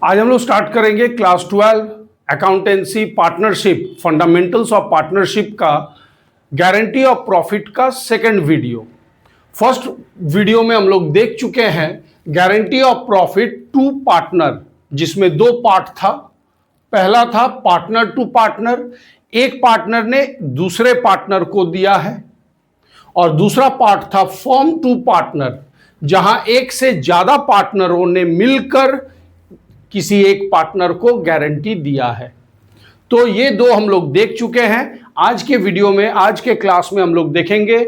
आज हम लोग स्टार्ट करेंगे class 12 accountancy partnership fundamentals of partnership का गारंटी ऑफ प्रॉफिट का सेकंड वीडियो। फर्स्ट वीडियो में हम लोग देख चुके हैं guarantee of profit to partner, जिसमें दो पार्ट था। पहला था पार्टनर टू पार्टनर, एक पार्टनर ने दूसरे पार्टनर को दिया है, और दूसरा पार्ट था फर्म टू पार्टनर, जहां एक से ज्यादा पार्टनरों ने मिलकर किसी एक पार्टनर को गारंटी दिया है। तो ये दो हम लोग देख चुके हैं। आज के वीडियो में, आज के क्लास में हम लोग देखेंगे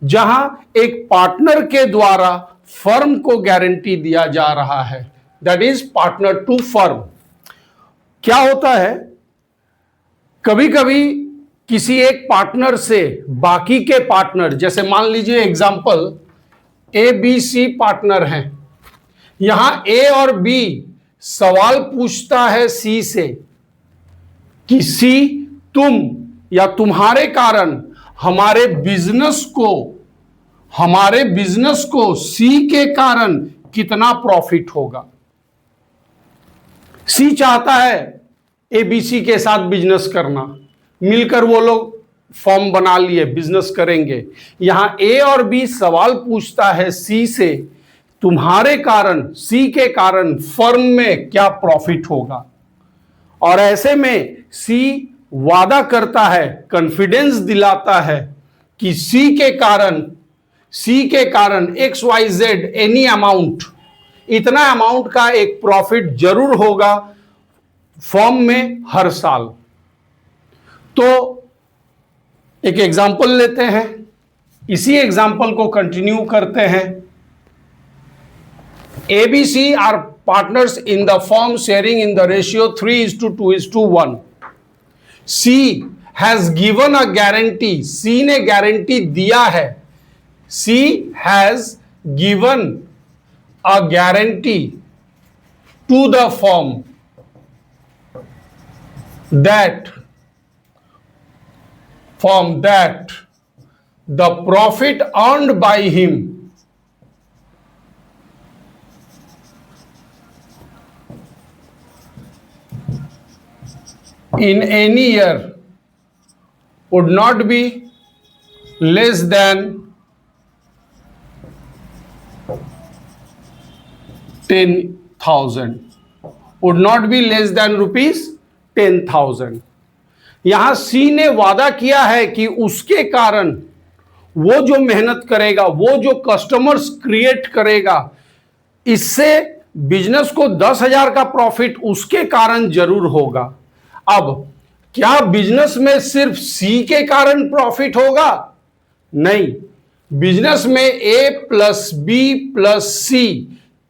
जहां एक पार्टनर के द्वारा फर्म को गारंटी दिया जा रहा है, that is partner to firm. क्या होता है, कभी कभी किसी एक पार्टनर से बाकी के पार्टनर, जैसे मान लीजिए example A B C partner हैं, यहां ए और बी सवाल पूछता है सी से कि सी, तुम या तुम्हारे कारण हमारे बिजनेस को सी के कारण कितना प्रॉफिट होगा। सी चाहता है एबीसी के साथ बिजनेस करना, मिलकर वो लोग फॉर्म बना लिए, बिजनेस करेंगे। यहां ए और बी सवाल पूछता है सी से, तुम्हारे कारण, सी के कारण फर्म में क्या प्रॉफिट होगा। और ऐसे में सी वादा करता है, कॉन्फिडेंस दिलाता है कि सी के कारण X Y Z any amount, इतना अमाउंट का एक प्रॉफिट जरूर होगा फर्म में हर साल। तो एक एग्जांपल लेते हैं, इसी एग्जांपल को कंटिन्यू करते हैं। ABC are partners in the firm sharing in the ratio 3:2:1. C has given a guarantee. C ने गारंटी दिया है। C has given a guarantee to the firm that the profit earned by him in any year would not be less than 10,000, would not be less than rupees 10,000। यहां सी ने वादा किया है कि उसके कारण वो जो मेहनत करेगा, वो जो कस्टमर्स क्रिएट करेगा, इससे बिजनेस को 10,000 का प्रॉफिट उसके कारण जरूर होगा। अब क्या बिजनेस में सिर्फ सी के कारण प्रॉफिट होगा? नहीं, बिजनेस में ए प्लस बी प्लस सी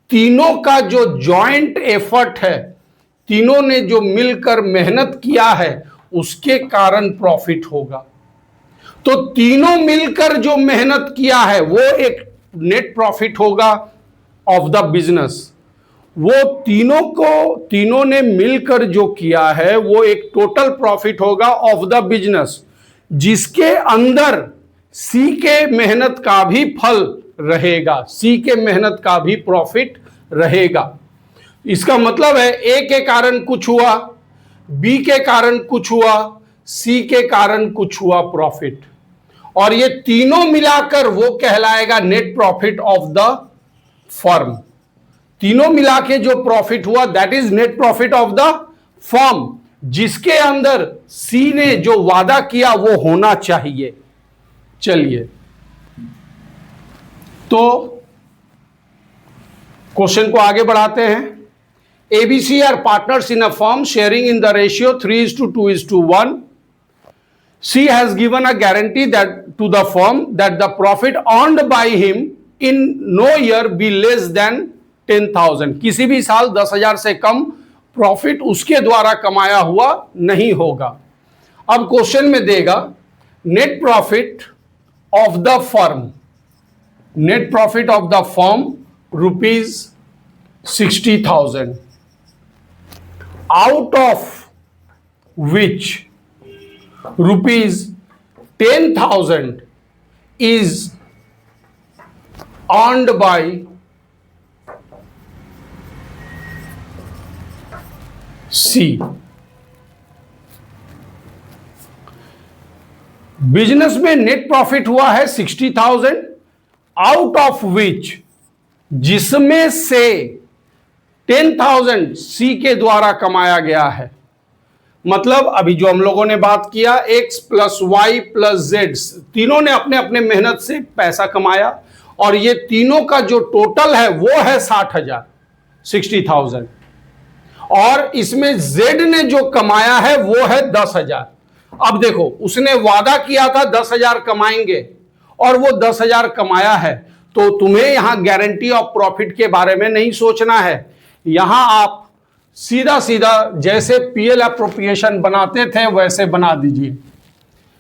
तीनों का जो जॉइंट एफर्ट है, तीनों ने जो मिलकर मेहनत किया है, उसके कारण प्रॉफिट होगा। तो तीनों मिलकर जो मेहनत किया है वो एक नेट प्रॉफिट होगा ऑफ द बिजनेस। वो तीनों ने मिलकर जो किया है वो एक टोटल प्रॉफिट होगा ऑफ द बिजनेस, जिसके अंदर सी के मेहनत का भी फल रहेगा, सी के मेहनत का भी प्रॉफिट रहेगा। इसका मतलब है ए के कारण कुछ हुआ, बी के कारण कुछ हुआ, सी के कारण कुछ हुआ प्रॉफिट, और ये तीनों मिलाकर वो कहलाएगा net profit of the firm. तीनों मिला के जो प्रॉफिट हुआ that is net profit of the firm, जिसके अंदर सी ने जो वादा किया वो होना चाहिए। चलिए, तो क्वेश्चन को आगे बढ़ाते हैं। ABC are partners in a firm sharing in the ratio 3:2:1. C has given a guarantee that to the firm that the profit earned by him in no year be less than 10,000. किसी भी साल 10,000 से कम profit उसके द्वारा कमाया हुआ नहीं होगा। अब क्वेश्चन में देगा net profit of the firm, net profit of the firm rupees 60,000, out of which rupees 10,000 is earned by C, business में नेट प्रॉफिट हुआ है 60,000, आउट ऑफ विच, जिसमें से 10,000 सी के द्वारा कमाया गया है। मतलब अभी जो हम लोगों ने बात किया, X plus Y plus Z, तीनों ने अपने अपने मेहनत से पैसा कमाया और ये तीनों का जो टोटल है वो है 60,000, 60,000, और इसमें जेड ने जो कमाया है वो है 10,000। अब देखो, उसने वादा किया था 10,000 कमाएंगे और वो 10,000 कमाया है, तो तुम्हें यहां गारंटी ऑफ प्रॉफिट के बारे में नहीं सोचना है। यहां आप सीधा सीधा जैसे पीएल एप्रोप्रिएशन बनाते थे वैसे बना दीजिए।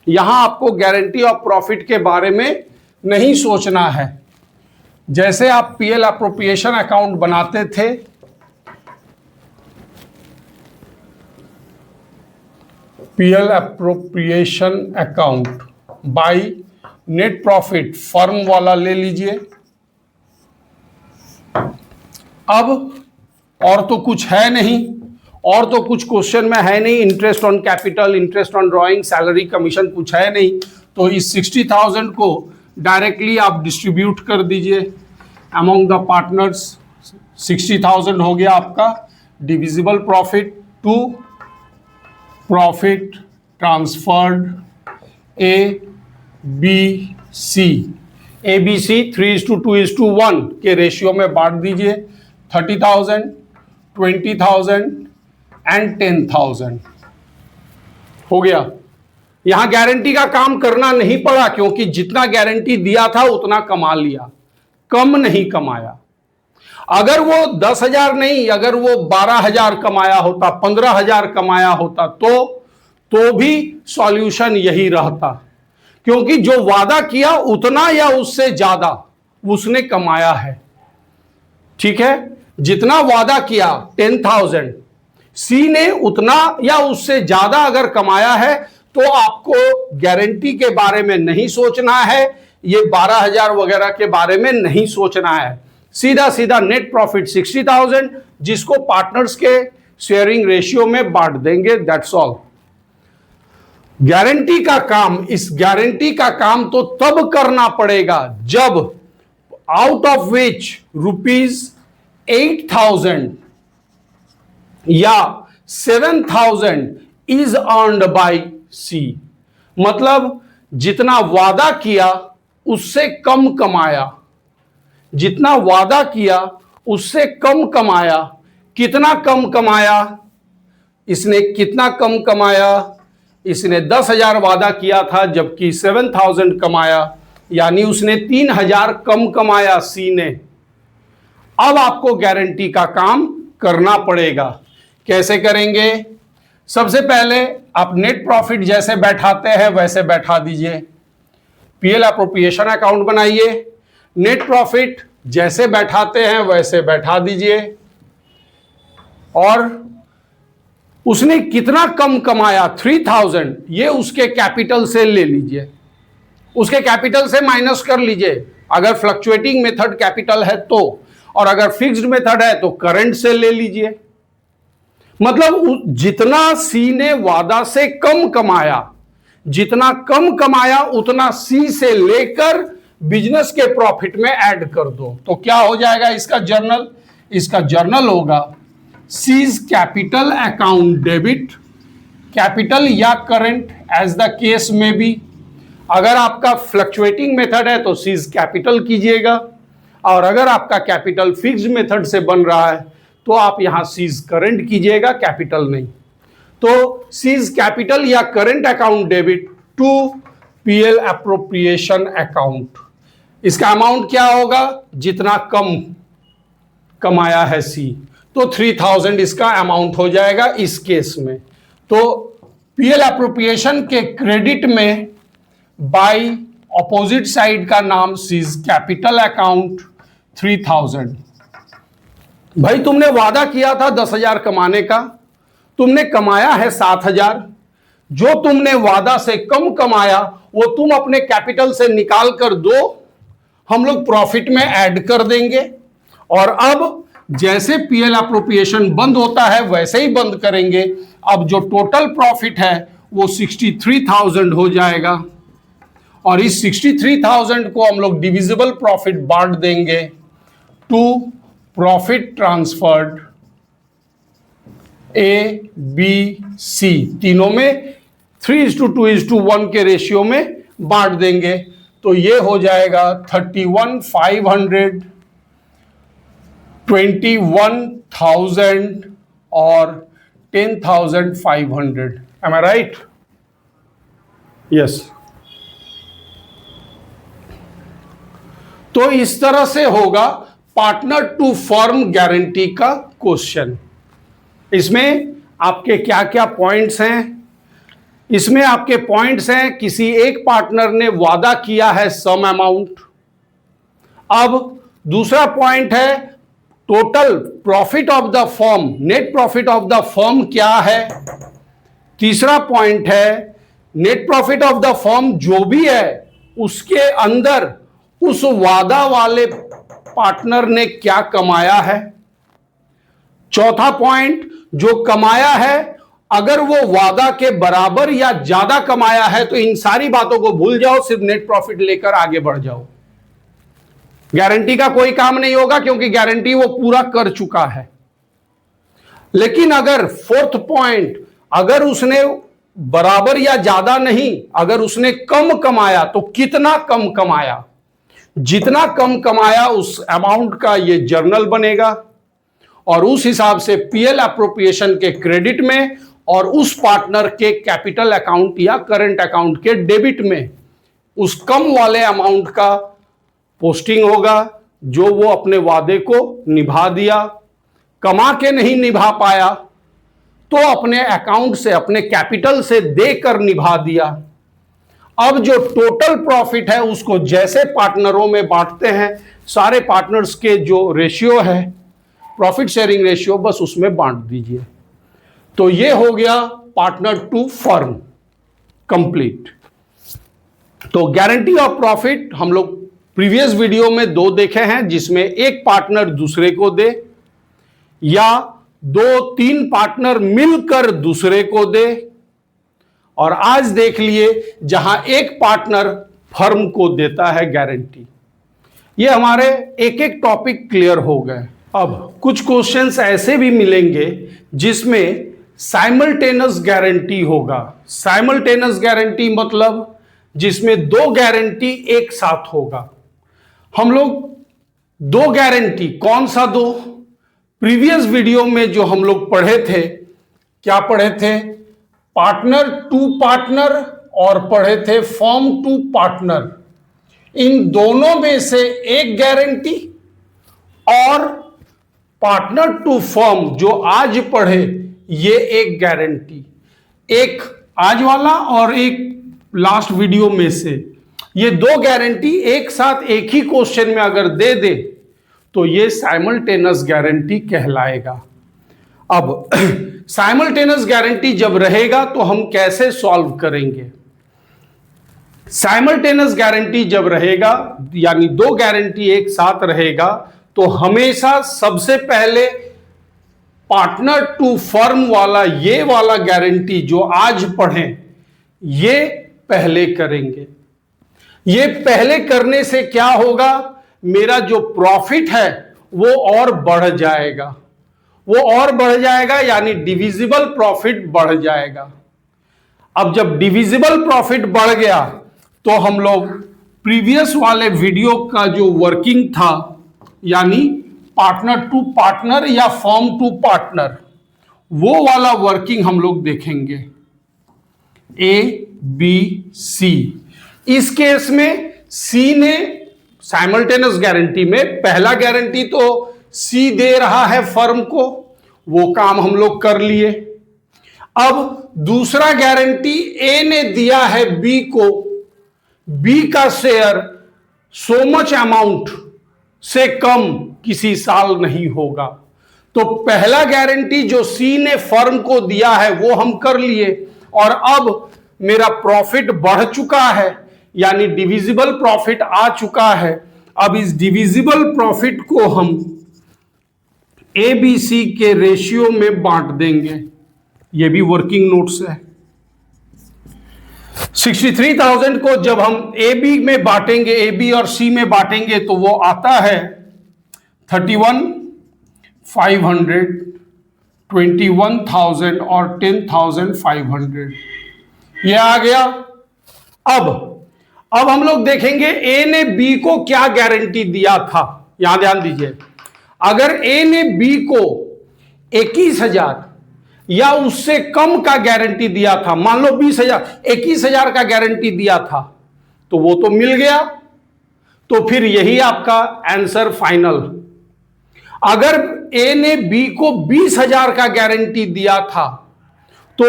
यहां आपको गारंटी ऑफ प्रॉफिट के बारे में नहीं सोचना है। जैसे आप पीएल एप्रोप्रिएशन अकाउंट बनाते थे, PL appropriation account by net profit, firm वाला ले लीजिए। अब और तो कुछ है नहीं, और तो कुछ क्वेश्चन में है नहीं, interest on capital, interest on drawing, salary, commission कुछ है नहीं, तो इस 60,000 को डायरेक्टली आप डिस्ट्रीब्यूट कर दीजिए अमॉन्ग द पार्टनर्स। 60,000 हो गया आपका divisible profit to profit transferred A B C. A B C 3:2:1 के रेशियो में बांट दीजिए। 30,000, 20,000 एंड 10,000 हो गया। यहां गारंटी का काम करना नहीं पड़ा क्योंकि जितना गारंटी दिया था उतना कमा लिया, कम नहीं कमाया। अगर वो 10,000 नहीं, अगर वो 12,000 कमाया होता, 15,000 कमाया होता तो भी सॉल्यूशन यही रहता, क्योंकि जो वादा किया उतना या उससे ज्यादा उसने कमाया है। ठीक है, जितना वादा किया 10,000, सी ने उतना या उससे ज्यादा अगर कमाया है तो आपको गारंटी के बारे में नहीं सोचना है, ये 12,000 वगैरह के बारे में नहीं सोचना है। सीधा सीधा नेट प्रॉफिट 60,000 जिसको पार्टनर्स के शेयरिंग रेशियो में बांट देंगे, दैट्स ऑल। गारंटी का काम, इस गारंटी का काम तो तब करना पड़ेगा जब आउट ऑफ विच ₹8,000 या 7,000 इज अर्न्ड बाय सी। मतलब जितना वादा किया उससे कम कमाया, जितना वादा किया उससे कम कमाया। कितना कम कमाया? इसने कितना कम कमाया? इसने 10,000 वादा किया था जबकि 7,000 कमाया, यानी उसने 3,000 कम कमाया सी ने। अब आपको गारंटी का काम करना पड़ेगा। कैसे करेंगे? सबसे पहले आप नेट प्रॉफिट जैसे बैठाते हैं वैसे बैठा दीजिए। पीएल एप्रोप्रिएशन अकाउंट बनाइए, नेट प्रॉफिट जैसे बैठाते हैं वैसे बैठा दीजिए, और उसने कितना कम कमाया 3,000, ये उसके कैपिटल से ले लीजिए, उसके कैपिटल से माइनस कर लीजिए। अगर फ्लक्चुएटिंग मेथड कैपिटल है तो, और अगर फिक्स्ड मेथड है तो करंट से ले लीजिए। मतलब जितना सी ने वादा से कम कमाया, जितना कम कमाया उतना सी से लेकर बिजनेस के प्रॉफिट में ऐड कर दो, तो क्या हो जाएगा इसका जर्नल? इसका जर्नल होगा seize capital account debit, capital या करंट एज द केस में भी। अगर आपका फ्लक्चुएटिंग मेथड है तो सीज कैपिटल कीजिएगा, और अगर आपका कैपिटल फिक्स्ड मेथड से बन रहा है तो आप यहां सीज करंट कीजिएगा, कैपिटल नहीं। तो सीज कैपिटल या current account debit to PL appropriation account. इसका अमाउंट क्या होगा? जितना कम कमाया है सी, तो 3,000 इसका अमाउंट हो जाएगा इस केस में। तो पीएल एप्रोप्रिएशन के क्रेडिट में बाय ऑपोजिट साइड का नाम सीज कैपिटल अकाउंट 3,000। भाई तुमने वादा किया था 10,000 कमाने का, तुमने कमाया है 7,000। जो तुमने वादा से कम कमाया वो तुम अपने कैपिटल से निकाल कर दो, हम लोग प्रॉफिट में ऐड कर देंगे। और अब जैसे पीएल एप्रोप्रिएशन बंद होता है वैसे ही बंद करेंगे। अब जो टोटल प्रॉफिट है वो 63,000 हो जाएगा और इस 63,000 को हम लोग डिविजिबल प्रॉफिट बांट देंगे to profit transferred A B C, तीनों में 3:2:1 के रेशियो में बांट देंगे। तो ये हो जाएगा 31,500, 21,000 और 10,500। एम आई राइट? यस। तो इस तरह से होगा पार्टनर टू फर्म गारंटी का क्वेश्चन। इसमें आपके क्या क्या पॉइंट्स हैं? इसमें आपके पॉइंट्स हैं, किसी एक पार्टनर ने वादा किया है सम अमाउंट। अब दूसरा पॉइंट है total profit of the firm, net profit of the firm क्या है। तीसरा पॉइंट है net profit of the firm जो भी है उसके अंदर उस वादा वाले पार्टनर ने क्या कमाया है। चौथा पॉइंट, जो कमाया है अगर वो वादा के बराबर या ज्यादा कमाया है तो इन सारी बातों को भूल जाओ, सिर्फ नेट प्रॉफिट लेकर आगे बढ़ जाओ। गारंटी का कोई काम नहीं होगा क्योंकि गारंटी वो पूरा कर चुका है। लेकिन अगर फोर्थ पॉइंट, अगर उसने बराबर या ज्यादा नहीं, अगर उसने कम कमाया तो कितना कम कमाया, जितना कम कमाया उस अमाउंट का ये जर्नल बनेगा और उस हिसाब से पीएल एप्रोप्रिएशन के क्रेडिट में और उस पार्टनर के कैपिटल अकाउंट या करंट अकाउंट के डेबिट में उस कम वाले अमाउंट का पोस्टिंग होगा जो वो अपने वादे को निभा दिया। कमा के नहीं निभा पाया तो अपने अकाउंट से, अपने कैपिटल से देकर निभा दिया। अब जो टोटल प्रॉफिट है उसको जैसे पार्टनरों में बांटते हैं, सारे पार्टनर्स के जो रेशियो है प्रॉफिट शेयरिंग रेशियो, बस उसमें बांट दीजिए। तो ये हो गया पार्टनर टू फर्म कंप्लीट। तो गारंटी ऑफ प्रॉफिट हम लोग प्रीवियस वीडियो में 2 देखे हैं, जिसमें एक पार्टनर दूसरे को दे या 2-3 पार्टनर मिलकर दूसरे को दे, और आज देख लिए जहां एक पार्टनर फर्म को देता है गारंटी। ये हमारे एक एक टॉपिक क्लियर हो गए। अब कुछ क्वेश्चंस ऐसे भी मिलेंगे जिसमें साइमल्टेनियस गारंटी होगा। साइमल्टेनियस गारंटी मतलब जिसमें 2 गारंटी एक साथ होगा। हम लोग 2 गारंटी, कौन सा 2? प्रीवियस वीडियो में जो हम लोग पढ़े थे, क्या पढ़े थे? पार्टनर टू पार्टनर और पढ़े थे फर्म टू पार्टनर। इन दोनों में से एक गारंटी और पार्टनर टू फर्म जो आज पढ़े ये एक गारंटी। एक आज वाला और एक लास्ट वीडियो में से, ये 2 गारंटी एक साथ एक ही क्वेश्चन में अगर दे दे तो ये साइमल्टेनियस गारंटी कहलाएगा। अब साइमल्टेनियस गारंटी जब रहेगा तो हम कैसे सॉल्व करेंगे? साइमल्टेनियस गारंटी जब रहेगा यानी 2 गारंटी एक साथ रहेगा तो हमेशा सबसे पहले पार्टनर टू फर्म वाला ये वाला गारंटी जो आज पढ़ें ये पहले करेंगे। ये पहले करने से क्या होगा, मेरा जो प्रॉफिट है वो और बढ़ जाएगा। वो और बढ़ जाएगा यानी डिविजिबल प्रॉफिट बढ़ जाएगा। अब जब डिविजिबल प्रॉफिट बढ़ गया तो हम लोग प्रीवियस वाले वीडियो का जो वर्किंग था यानी पार्टनर टू पार्टनर या फर्म टू पार्टनर, वो वाला वर्किंग हम लोग देखेंगे। ए बी सी, इस केस में सी ने साइमल्टेनियस गारंटी में पहला गारंटी तो सी दे रहा है फर्म को, वो काम हम लोग कर लिए। अब दूसरा गारंटी ए ने दिया है बी को, बी का शेयर सो मच अमाउंट से कम किसी साल नहीं होगा। तो पहला गारंटी जो सी ने फर्म को दिया है वो हम कर लिए और अब मेरा प्रॉफिट बढ़ चुका है यानी डिविजिबल प्रॉफिट आ चुका है। अब इस डिविजिबल प्रॉफिट को हम ए बी सी के रेशियो में बांट देंगे। ये भी वर्किंग नोट्स है। 63,000 को जब हम ए बी में बांटेंगे, ए बी और सी में बांटेंगे, तो वो आता है 31,500, 21,000 और 10,500। ये आ गया। अब हम लोग देखेंगे ए ने बी को क्या गारंटी दिया था। यहां ध्यान दीजिए, अगर ए ने बी को 21,000 या उससे कम का गारंटी दिया था, मान लो 20,000, 21,000 का गारंटी दिया था, तो वो तो मिल गया, तो फिर यही आपका आंसर फाइनल। अगर ए ने बी को 20,000 का गारंटी दिया था, तो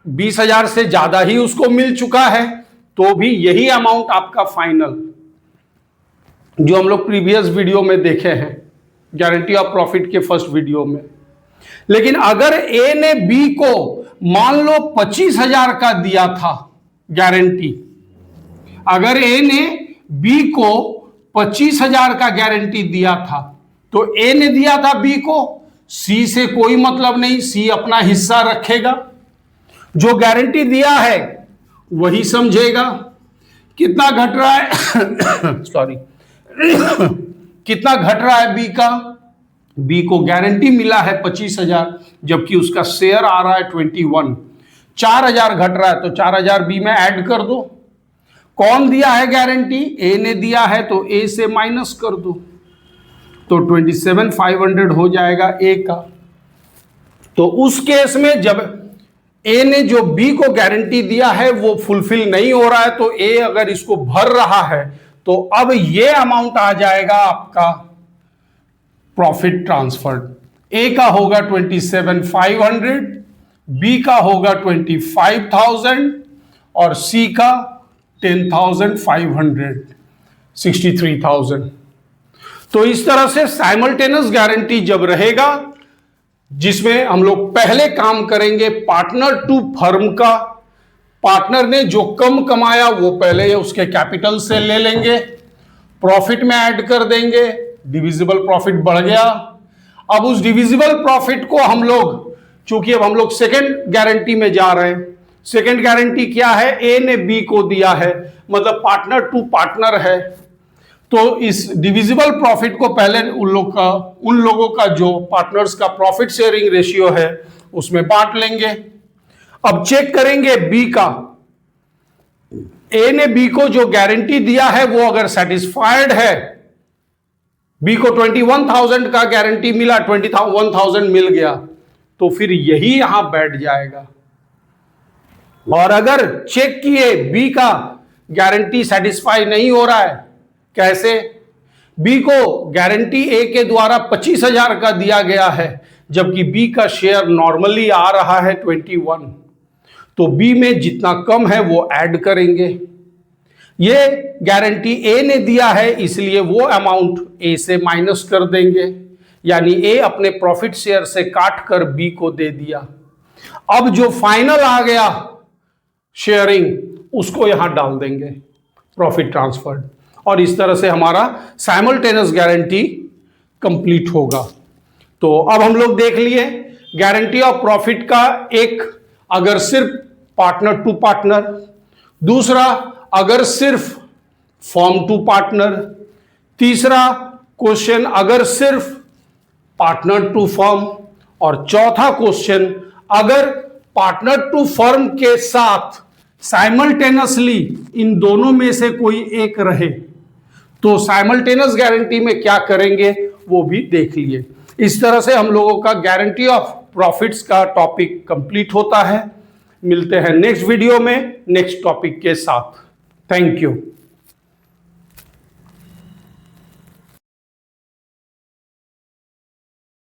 20,000 से ज्यादा ही उसको मिल चुका है, तो भी यही अमाउंट आपका फाइनल, जो हम लोग प्रीवियस वीडियो में देखे हैं, गारंटी ऑफ प्रॉफिट के फर्स्ट वीडियो में। लेकिन अगर ए ने बी को मान लो 25,000 का दिया था गारंटी, अगर ए ने बी को 25,000 का गारंटी दिया था, तो ए ने दिया था बी को, सी से कोई मतलब नहीं, सी अपना हिस्सा रखेगा, जो गारंटी दिया है वही समझेगा। कितना घट रहा है सॉरी कितना घट रहा है बी का? बी को गारंटी मिला है 25,000, जबकि उसका शेयर आ रहा है 21। 4,000 घट रहा है, तो 4,000 बी में ऐड कर दो। कौन दिया है गारंटी? ए ने दिया है, तो ए से माइनस कर दो, तो 27,500 हो जाएगा ए का। तो उस केस में जब ए ने जो बी को गारंटी दिया है वो फुलफिल नहीं हो रहा है, तो ए अगर इसको भर रहा है, तो अब ये अमाउंट आ जाएगा आपका प्रॉफिट ट्रांसफर्ड। ए का होगा 27,500, बी का होगा 25,000 और सी का 10,500, 63,000। तो इस तरह से साइमल्टेनियस गारंटी जब रहेगा, जिसमें हम लोग पहले काम करेंगे पार्टनर टू फर्म का, पार्टनर ने जो कम कमाया वो पहले उसके कैपिटल से ले लेंगे, प्रॉफिट में ऐड कर देंगे, डिविजिबल प्रॉफिट बढ़ गया। अब उस डिविजिबल प्रॉफिट को हम लोग, चूंकि अब हम लोग सेकेंड गारंटी में जा रहे हैं, सेकेंड गारंटी क्या है? ए ने बी को दिया है, मतलब पार्टनर टू पार्टनर है, तो इस डिविजिबल प्रॉफिट को पहले उन लोगों का जो पार्टनर्स का प्रॉफिट शेयरिंग रेशियो है उसमें बांट लेंगे। अब चेक करेंगे बी का, ए ने बी को जो गारंटी दिया है वो अगर सेटिस्फाइड है, बी को 21,000 का गारंटी मिला, 21,000 मिल गया, तो फिर यही यहां बैठ जाएगा। और अगर चेक किए बी का गारंटी सेटिस्फाई नहीं हो रहा है, कैसे? बी को गारंटी ए के द्वारा 25,000 का दिया गया है, जबकि बी का शेयर नॉर्मली आ रहा है 21, तो बी में जितना कम है वो ऐड करेंगे। ये गारंटी ए ने दिया है, इसलिए वो अमाउंट ए से माइनस कर देंगे, यानी ए अपने प्रॉफिट शेयर से काट कर बी को दे दिया। अब जो फाइनल आ गया शेयरिंग, उसको यहां डाल देंगे प्रॉफिट ट्रांसफर, और इस तरह से हमारा साइमल्टेनियस गारंटी कंप्लीट होगा। तो अब हम लोग देख लिए गारंटी ऑफ प्रॉफिट का, एक अगर सिर्फ पार्टनर टू पार्टनर, दूसरा अगर सिर्फ फर्म टू पार्टनर, तीसरा क्वेश्चन अगर सिर्फ पार्टनर टू फर्म, और चौथा क्वेश्चन अगर पार्टनर टू फर्म के साथ साइमल्टेनियसली इन दोनों में से कोई एक रहे, तो साइमल्टेनियस गारंटी में क्या करेंगे वो भी देख लिए। इस तरह से हम लोगों का गारंटी ऑफ प्रॉफिट्स का टॉपिक कंप्लीट होता है। मिलते हैं नेक्स्ट वीडियो में नेक्स्ट टॉपिक के साथ। Thank you.